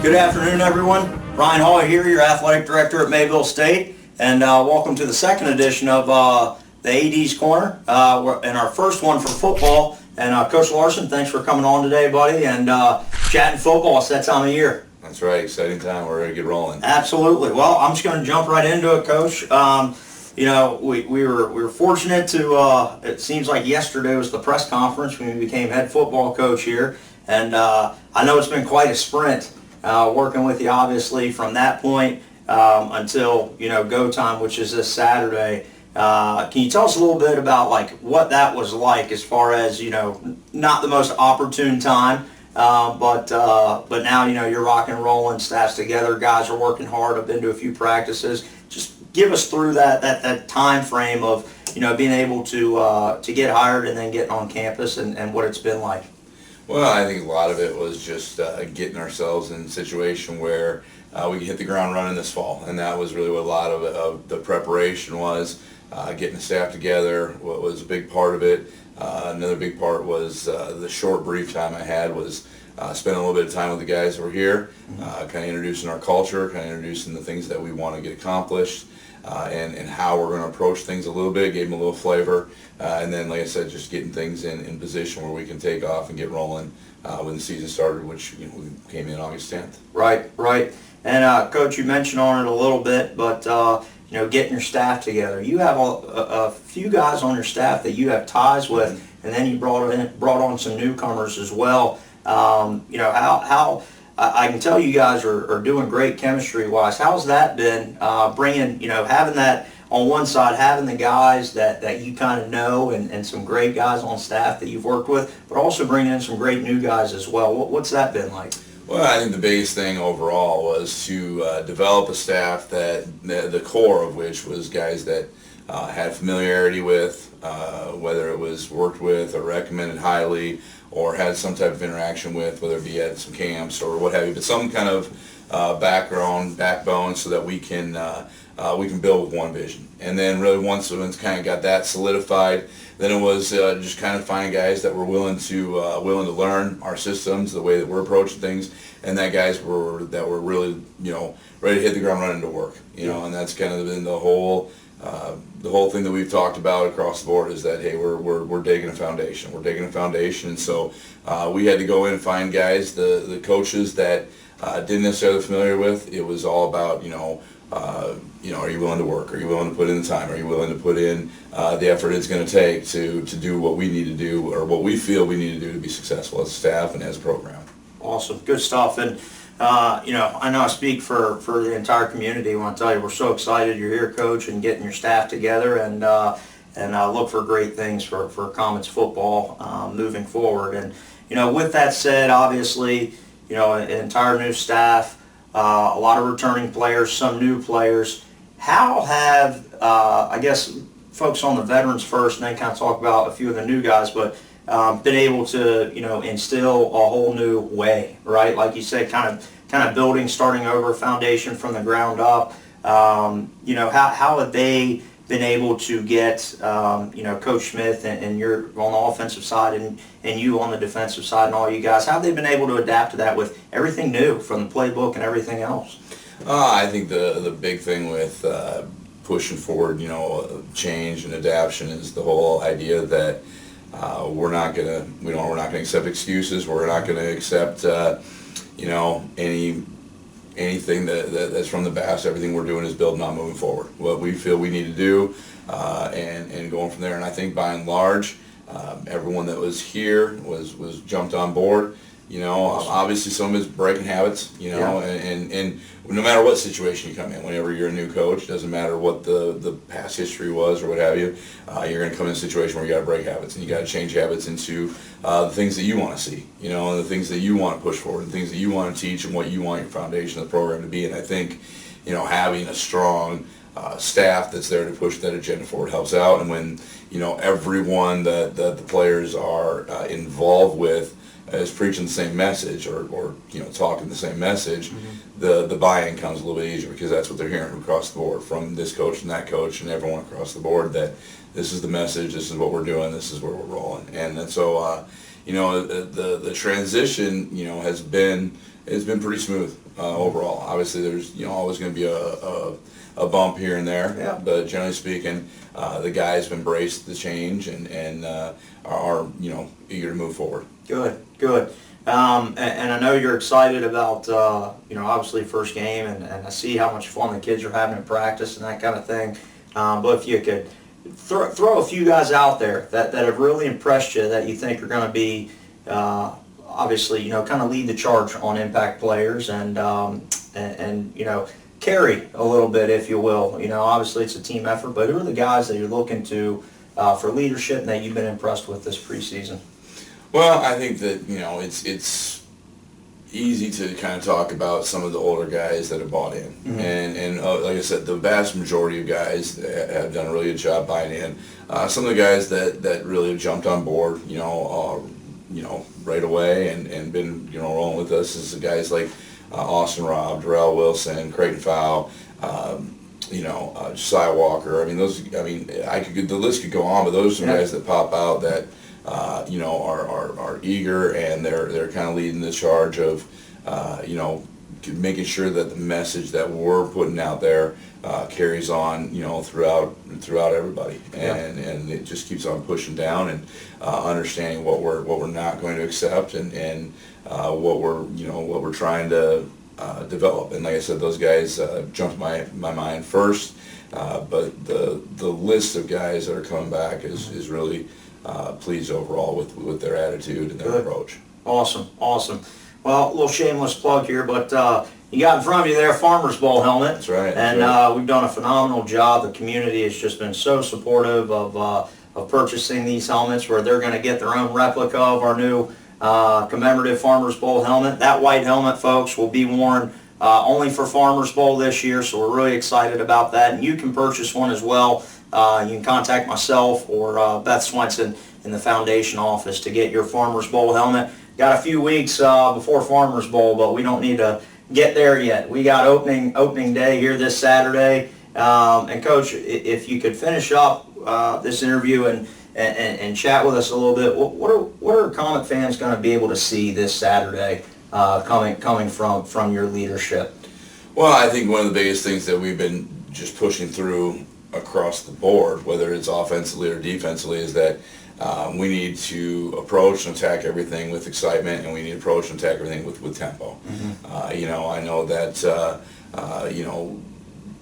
Good afternoon, everyone. Ryan Hall here, your athletic director at Mayville State, and welcome to the second edition of the AD's Corner, and our first one for football. And Coach Larson, thanks for coming on today, buddy, and chatting football. It's that time of year. That's right, exciting time. We're ready to get rolling. Absolutely. Well, I'm just going to jump right into it, Coach. You know, we were fortunate to. It seems like yesterday was the press conference when we became head football coach here, and I know it's been quite a sprint working with you, obviously, from that point until go time, which is this Saturday. Can you tell us a little bit about what that was like, as far as not the most opportune time, but now you're rocking and rolling, staff's together, guys are working hard. I've been to a few practices. Just give us through that time frame of being able to get hired and then getting on campus and what it's been like. Well, I think a lot of it was just getting ourselves in a situation where we could hit the ground running this fall, and that was really what a lot of the preparation was. Getting the staff together, what was a big part of it. Another big part was the short, brief time I had was spending a little bit of time with the guys that were here, kind of introducing our culture, kind of introducing the things that we want to get accomplished, and how we're going to approach things a little bit, gave them a little flavor, and then, like I said, just getting things in position where we can take off and get rolling when the season started, which we came in August 10th. Right. And Coach, you mentioned on it a little bit, but getting your staff together. You have a few guys on your staff that you have ties with, and then you brought on some newcomers as well. How I can tell you guys are doing great chemistry-wise. How's that been, bringing, having that on one side, having the guys that you kind of know and some great guys on staff that you've worked with, but also bringing in some great new guys as well. What's that been like? Well, I think the biggest thing overall was to develop a staff that the core of which was guys that had familiarity with, whether it was worked with or recommended highly or had some type of interaction with, whether it be at some camps or what have you, but some kind of backbone so that we can build with one vision. And then really once kind of got that solidified, then it was just kind of finding guys that were willing to learn our systems, the way that we're approaching things, and that guys were really ready to hit the ground running to work. And that's kind of been the whole thing that we've talked about across the board is that, hey, we're digging a foundation. We're digging a foundation, and so we had to go in and find guys, the coaches that didn't necessarily familiar with. It was all about are you willing to work? Are you willing to put in the time? Are you willing to put in the effort it's going to take to do what we need to do, or what we feel we need to do to be successful as a staff and as a program? Awesome, good stuff. And I know I speak for the entire community when I tell you we're so excited you're here, Coach, and getting your staff together, and look for great things for Comet's football moving forward. And with that said, obviously, an entire new staff, a lot of returning players, some new players. How have I guess folks on the veterans first, and then kind of talk about a few of the new guys, but been able to instill a whole new way, right? Like you said, kind of building, starting over, foundation from the ground up. How have they been able to get Coach Smith and you're on the offensive side and you on the defensive side and all you guys, how have they been able to adapt to that with everything new from the playbook and everything else? I think the big thing with pushing forward, change and adaptation is the whole idea that we're not gonna accept excuses. We're not gonna accept anything that's from the past. Everything we're doing is building on moving forward. What we feel we need to do, and going from there. And I think by and large, everyone that was here was jumped on board. Obviously some of it's breaking habits, and no matter what situation you come in, whenever you're a new coach, doesn't matter what the past history was or what have you, you're going to come in a situation where you got to break habits and you got to change habits into the things that you want to see, and the things that you want to push forward, and things that you want to teach, and what you want your foundation of the program to be. And I think, having a strong staff that's there to push that agenda forward helps out. And when everyone that the players are involved with is preaching the same message or talking the same message, the buy-in comes a little bit easier, because that's what they're hearing across the board from this coach and that coach and everyone across the board, that this is the message, this is what we're doing, this is where we're rolling. And so the transition, has been pretty smooth overall. Obviously, there's always going to be a bump here and there, Yeah. but generally speaking, the guys have embraced the change and are eager to move forward. Good, good. And I know you're excited about, obviously first game, and I see how much fun the kids are having in practice and that kind of thing. But if you could throw a few guys out there that have really impressed you, that you think are going to be, obviously, kind of lead the charge on impact players and carry a little bit, if you will. Obviously it's a team effort, but who are the guys that you're looking to for leadership and that you've been impressed with this preseason? Well, I think that it's easy to kind of talk about some of the older guys that have bought in, and like I said, the vast majority of guys have done a really good job buying in. Some of the guys that really have jumped on board, right away and been rolling with us is the guys like Austin Robb, Darrell Wilson, Creighton Fowl, Josiah Walker. The list could go on, but those are some guys that pop out that are eager, and they're kind of leading the charge of making sure that the message that we're putting out there carries on throughout everybody, and it just keeps on pushing down and understanding what we're not going to accept and what we're trying to develop. And like I said, those guys jumped my mind first, but the list of guys that are coming back is really pleased overall with their attitude and their approach. Awesome. Well, a little shameless plug here, but you got in front of you there a Farmer's Bowl helmet. That's right. And we've done a phenomenal job. The community has just been so supportive of purchasing these helmets, where they're going to get their own replica of our new commemorative Farmer's Bowl helmet. That white helmet, folks, will be worn only for Farmer's Bowl this year, so we're really excited about that. And you can purchase one as well. You can contact myself or Beth Swenson in the foundation office to get your Farmer's Bowl helmet. Got a few weeks before Farmer's Bowl, but we don't need to get there yet. We got opening day here this Saturday. And Coach, if you could finish up this interview and chat with us a little bit, what are Comet fans going to be able to see this Saturday coming from your leadership? Well, I think one of the biggest things that we've been just pushing through across the board, whether it's offensively or defensively, is that we need to approach and attack everything with excitement, and we need to approach and attack everything with tempo. I know that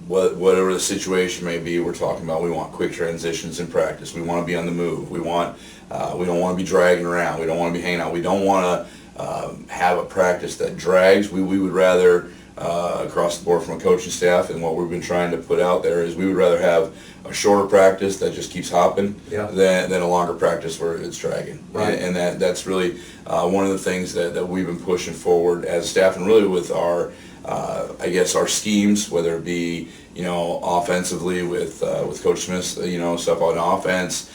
whatever the situation may be, we're talking about, we want quick transitions in practice. We want to be on the move. We don't want to be dragging around. We don't want to be hanging out. We don't want to have a practice that drags. We would rather, across the board from a coaching staff, and what we've been trying to put out there, is we would rather have a shorter practice that just keeps hopping than a longer practice where it's dragging. Right. And that's really one of the things that we've been pushing forward as a staff, and really with our our schemes, whether it be offensively with Coach Smith's stuff on offense,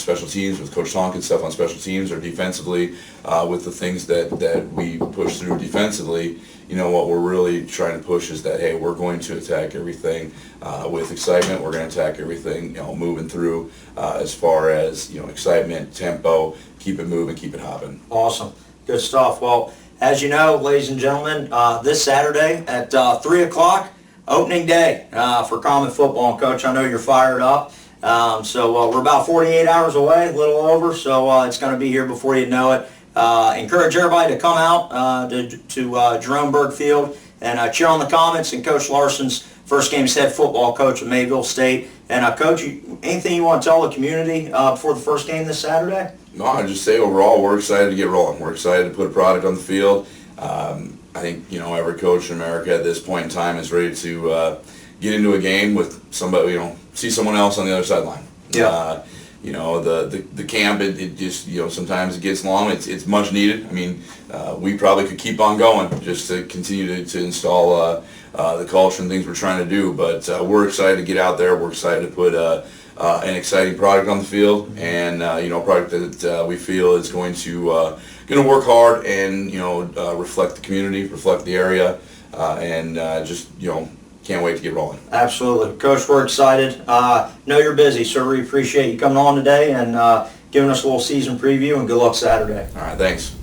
special teams with Coach Tonkin's stuff on special teams, or defensively with the things that we push through defensively. What we're really trying to push is that, hey, we're going to attack everything with excitement. We're going to attack everything moving through as far as excitement, tempo, keep it moving, keep it hopping. Awesome, good stuff. Well, as you know, ladies and gentlemen, this Saturday at 3 o'clock, opening day for Comet football. And Coach, I know you're fired up. So we're about 48 hours away, a little over, so it's going to be here before you know it. Encourage everybody to come out to Jerome Berg Field and cheer on the Comets and Coach Larson's first game as head football coach of Mayville State. And Coach, anything you want to tell the community before the first game this Saturday? No, I'd just say overall we're excited to get rolling. We're excited to put a product on the field. I think every coach in America at this point in time is ready to get into a game with somebody, see someone else on the other sideline. Yeah. The camp, it just, sometimes it gets long. It's much needed. I mean, we probably could keep on going just to continue to install the culture and things we're trying to do. But we're excited to get out there. We're excited to put an exciting product on the field, and a product that we feel is going to work hard and reflect the community, reflect the area, and just can't wait to get rolling. Absolutely. Coach, we're excited. Know you're busy, so we appreciate you coming on today and giving us a little season preview, and good luck Saturday. All right, thanks.